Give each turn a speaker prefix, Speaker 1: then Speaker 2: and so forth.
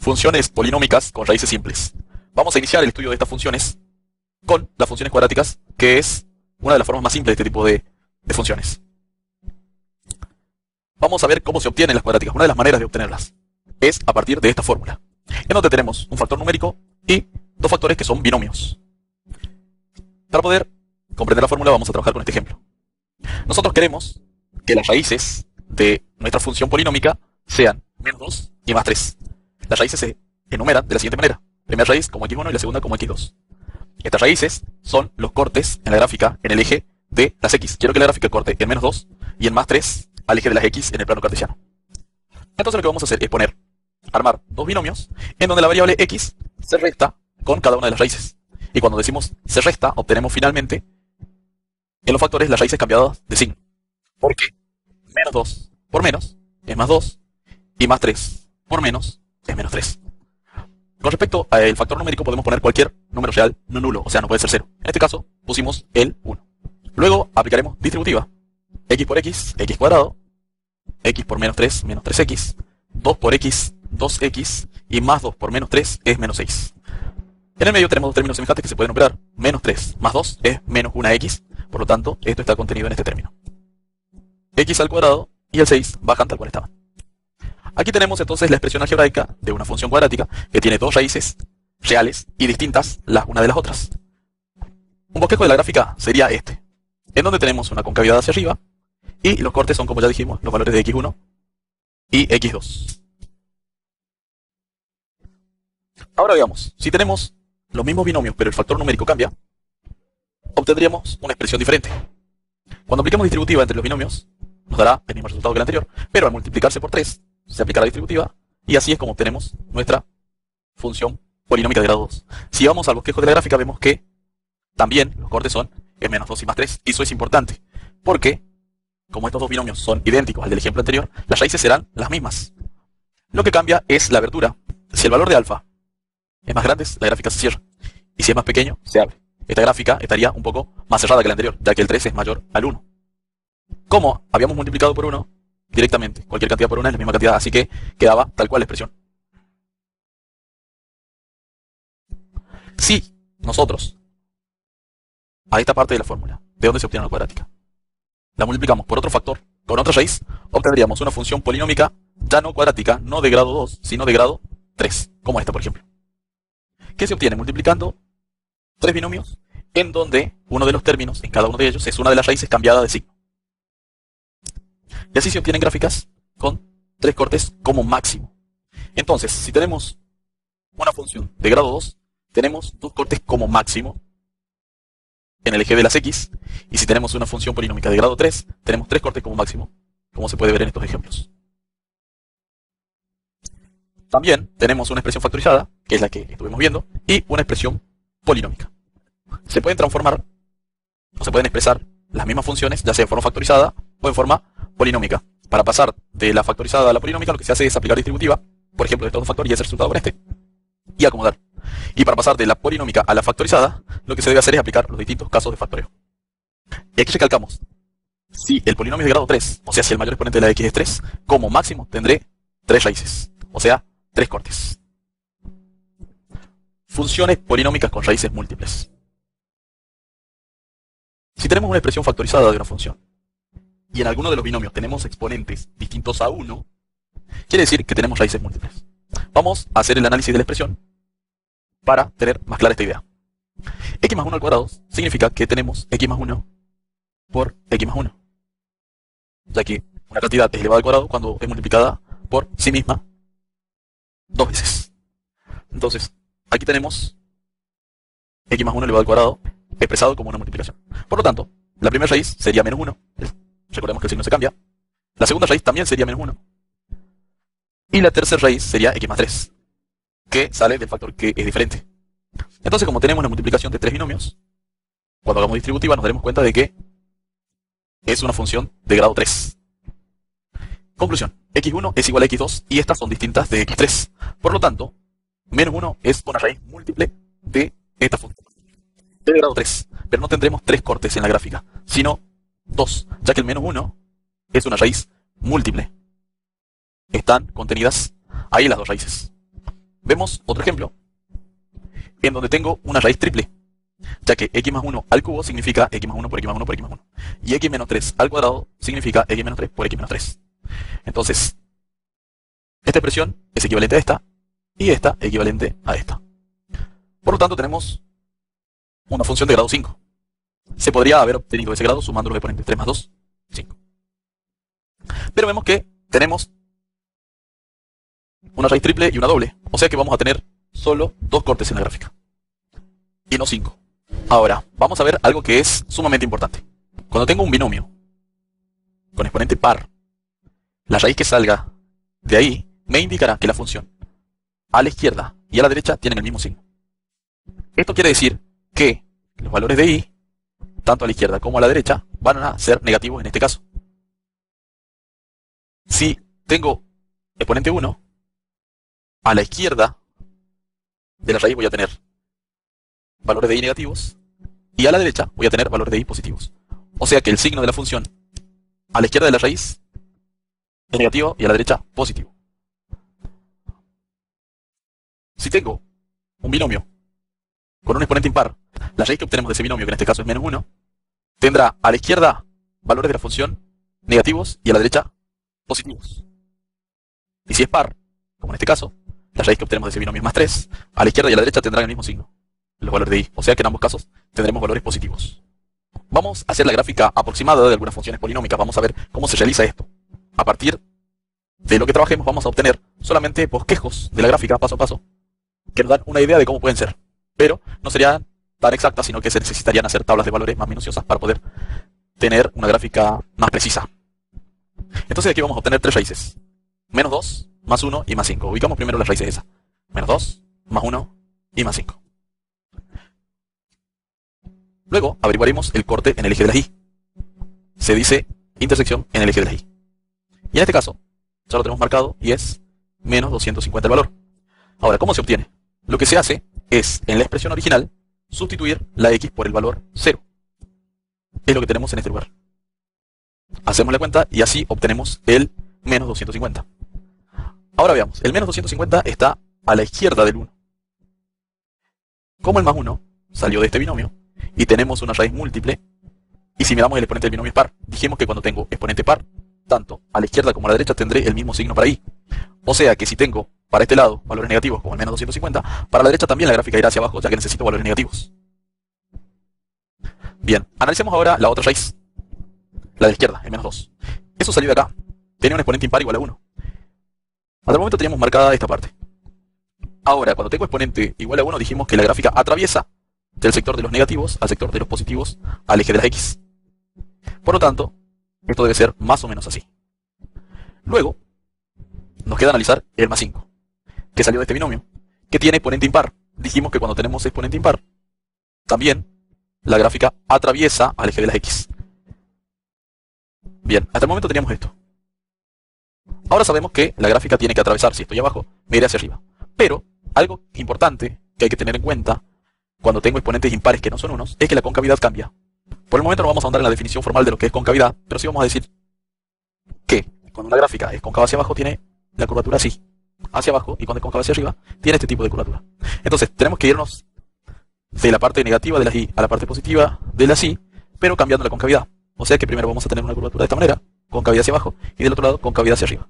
Speaker 1: Funciones polinómicas con raíces simples. Vamos a iniciar el estudio de estas funciones con las funciones cuadráticas, que es una de las formas más simples de este tipo de funciones. Vamos a ver cómo se obtienen las cuadráticas. Una de las maneras de obtenerlas es a partir de esta fórmula, en donde tenemos un factor numérico y dos factores que son binomios. Para poder comprender la fórmula vamos a trabajar con este ejemplo. Nosotros queremos que las raíces de nuestra función polinómica sean menos 2 y más 3. Las raíces se enumeran de la siguiente manera. Primera raíz como x1 y la segunda como x2. Estas raíces son los cortes en la gráfica en el eje de las x. Quiero que la gráfica corte en menos 2 y en más 3 al eje de las x en el plano cartesiano. Entonces lo que vamos a hacer es armar dos binomios en donde la variable x se resta con cada una de las raíces. Y cuando decimos se resta, obtenemos finalmente en los factores las raíces cambiadas de signo. Porque menos 2 por menos es más 2 y más 3 por menos es menos 3. Con respecto al factor numérico podemos poner cualquier número real no nulo, o sea, no puede ser 0. En este caso pusimos el 1. Luego aplicaremos distributiva. X por x, x cuadrado. X por menos 3, menos 3x. 2 por x, 2x. Y más 2 por menos 3 es menos 6. En el medio tenemos dos términos semejantes que se pueden operar. Menos 3 más 2 es menos 1x. Por lo tanto, esto está contenido en este término. X al cuadrado y el 6 bajan tal cual estaban. Aquí tenemos entonces la expresión algebraica de una función cuadrática que tiene dos raíces reales y distintas las unas de las otras. Un bosquejo de la gráfica sería este, en donde tenemos una concavidad hacia arriba y los cortes son, como ya dijimos, los valores de x1 y x2. Ahora veamos, si tenemos los mismos binomios pero el factor numérico cambia, obtendríamos una expresión diferente. Cuando apliquemos distributiva entre los binomios, nos dará el mismo resultado que el anterior, pero al multiplicarse por 3, se aplicará distributiva, y así es como obtenemos nuestra función polinómica de grado 2. Si vamos al bosquejo de la gráfica, vemos que también los cortes son en menos 2 y más 3. Y eso es importante, porque como estos dos binomios son idénticos al del ejemplo anterior, las raíces serán las mismas. Lo que cambia es la abertura. Si el valor de alfa es más grande, la gráfica se cierra, y si es más pequeño, se abre. Esta gráfica estaría un poco más cerrada que la anterior, ya que el 3 es mayor al 1. Como habíamos multiplicado por 1, directamente, cualquier cantidad por 1 es la misma cantidad, así que quedaba tal cual la expresión. Si nosotros, a esta parte de la fórmula, de donde se obtiene la cuadrática, la multiplicamos por otro factor, con otra raíz, obtendríamos una función polinómica ya no cuadrática, no de grado 2, sino de grado 3, como esta, por ejemplo. ¿Qué se obtiene? Multiplicando tres binomios, en donde uno de los términos en cada uno de ellos es una de las raíces cambiada de signo. Y así se obtienen gráficas con tres cortes como máximo. Entonces, si tenemos una función de grado 2, tenemos dos cortes como máximo en el eje de las x, y si tenemos una función polinómica de grado 3, tenemos tres cortes como máximo, como se puede ver en estos ejemplos. También tenemos una expresión factorizada, que es la que estuvimos viendo, y una expresión polinómica. Se pueden transformar, o se pueden expresar las mismas funciones, ya sea en forma factorizada o en forma polinómica. Para pasar de la factorizada a la polinómica, lo que se hace es aplicar distributiva, por ejemplo, de estos dos factores y ese resultado con este, y acomodar. Y para pasar de la polinómica a la factorizada, lo que se debe hacer es aplicar los distintos casos de factoreo. Y aquí recalcamos, si el polinomio es de grado 3, o sea, si el mayor exponente de la x es 3, como máximo tendré tres raíces, o sea, tres cortes. Funciones polinómicas con raíces múltiples. Si tenemos una expresión factorizada de una función, y en alguno de los binomios tenemos exponentes distintos a 1, quiere decir que tenemos raíces múltiples. Vamos a hacer el análisis de la expresión para tener más clara esta idea. X más 1 al cuadrado significa que tenemos x más 1 por x más 1, ya que una cantidad es elevada al cuadrado cuando es multiplicada por sí misma dos veces. Entonces, aquí tenemos x más 1 elevado al cuadrado expresado como una multiplicación. Por lo tanto, la primera raíz sería menos 1. Recordemos que el signo se cambia. La segunda raíz también sería menos 1. Y la tercera raíz sería x más 3, que sale del factor que es diferente. Entonces, como tenemos la multiplicación de tres binomios, cuando hagamos distributiva nos daremos cuenta de que es una función de grado 3. Conclusión, x1 es igual a x2 y estas son distintas de x3. Por lo tanto, menos 1 es una raíz múltiple de esta función de grado 3. Pero no tendremos tres cortes en la gráfica, sino dos, ya que el menos 1 es una raíz múltiple. Están contenidas ahí las dos raíces. Vemos otro ejemplo en donde tengo una raíz triple, ya que x más 1 al cubo significa x más 1 por x más 1 por x más 1. Y x menos 3 al cuadrado significa x menos 3 por x menos 3. Entonces, esta expresión es equivalente a esta, y esta equivalente a esta. Por lo tanto, tenemos una función de grado 5. Se podría haber obtenido ese grado sumando los exponentes 3 más 2, 5. Pero vemos que tenemos una raíz triple y una doble. O sea que vamos a tener solo 2 cortes en la gráfica, y no 5. Ahora, vamos a ver algo que es sumamente importante. Cuando tengo un binomio con exponente par, la raíz que salga de ahí me indicará que la función a la izquierda y a la derecha tienen el mismo signo. Esto quiere decir que los valores de y, tanto a la izquierda como a la derecha, van a ser negativos en este caso. Si tengo exponente 1, a la izquierda de la raíz voy a tener valores de y negativos, y a la derecha voy a tener valores de y positivos. O sea que el signo de la función a la izquierda de la raíz es negativo y a la derecha positivo. Si tengo un binomio con un exponente impar, la raíz que obtenemos de ese binomio, que en este caso es menos 1, tendrá a la izquierda valores de la función negativos y a la derecha positivos. Y si es par, como en este caso, la raíz que obtenemos de ese binomio es más 3, a la izquierda y a la derecha tendrán el mismo signo, los valores de y. O sea que en ambos casos tendremos valores positivos. Vamos a hacer la gráfica aproximada de algunas funciones polinómicas. Vamos a ver cómo se realiza esto. A partir de lo que trabajemos vamos a obtener solamente bosquejos de la gráfica paso a paso, que nos dan una idea de cómo pueden ser. Pero no serían tan exactas, sino que se necesitarían hacer tablas de valores más minuciosas para poder tener una gráfica más precisa. Entonces aquí vamos a obtener 3 raíces. Menos 2, más 1 y más 5. Ubicamos primero las raíces esas. Menos 2, más 1 y más 5. Luego averiguaremos el corte en el eje de las y. Se dice intersección en el eje de las y. Y en este caso, ya lo tenemos marcado y es menos 250 el valor. Ahora, ¿cómo se obtiene? Lo que se hace es, en la expresión original, sustituir la x por el valor 0. Es lo que tenemos en este lugar. Hacemos la cuenta y así obtenemos el menos 250. Ahora veamos, el menos 250 está a la izquierda del 1. Como el más 1 salió de este binomio y tenemos una raíz múltiple, y si miramos el exponente del binomio es par, dijimos que cuando tengo exponente par, tanto a la izquierda como a la derecha tendré el mismo signo para y. O sea que si tengo para este lado valores negativos como el menos 250, para la derecha también la gráfica irá hacia abajo, ya que necesito valores negativos. Bien, analicemos ahora la otra raíz, la de la izquierda, el menos 2. Eso salió de acá, tenía un exponente impar igual a 1. Hasta el momento teníamos marcada esta parte. Ahora, cuando tengo exponente igual a 1, dijimos que la gráfica atraviesa del sector de los negativos al sector de los positivos al eje de las x. Por lo tanto, esto debe ser más o menos así. Luego, nos queda analizar el más 5, que salió de este binomio, que tiene exponente impar. Dijimos que cuando tenemos exponente impar, también la gráfica atraviesa al eje de las x. Bien, hasta el momento teníamos esto. Ahora sabemos que la gráfica tiene que atravesar, si estoy abajo, me iré hacia arriba. Pero, algo importante que hay que tener en cuenta cuando tengo exponentes impares que no son unos, es que la concavidad cambia. Por el momento no vamos a ahondar en la definición formal de lo que es concavidad, pero sí vamos a decir que cuando una gráfica es cóncava hacia abajo tiene la curvatura así, hacia abajo, y cuando es cóncava hacia arriba tiene este tipo de curvatura. Entonces tenemos que irnos de la parte negativa de las y a la parte positiva de las y, pero cambiando la concavidad. O sea que primero vamos a tener una curvatura de esta manera, concavidad hacia abajo, y del otro lado concavidad hacia arriba.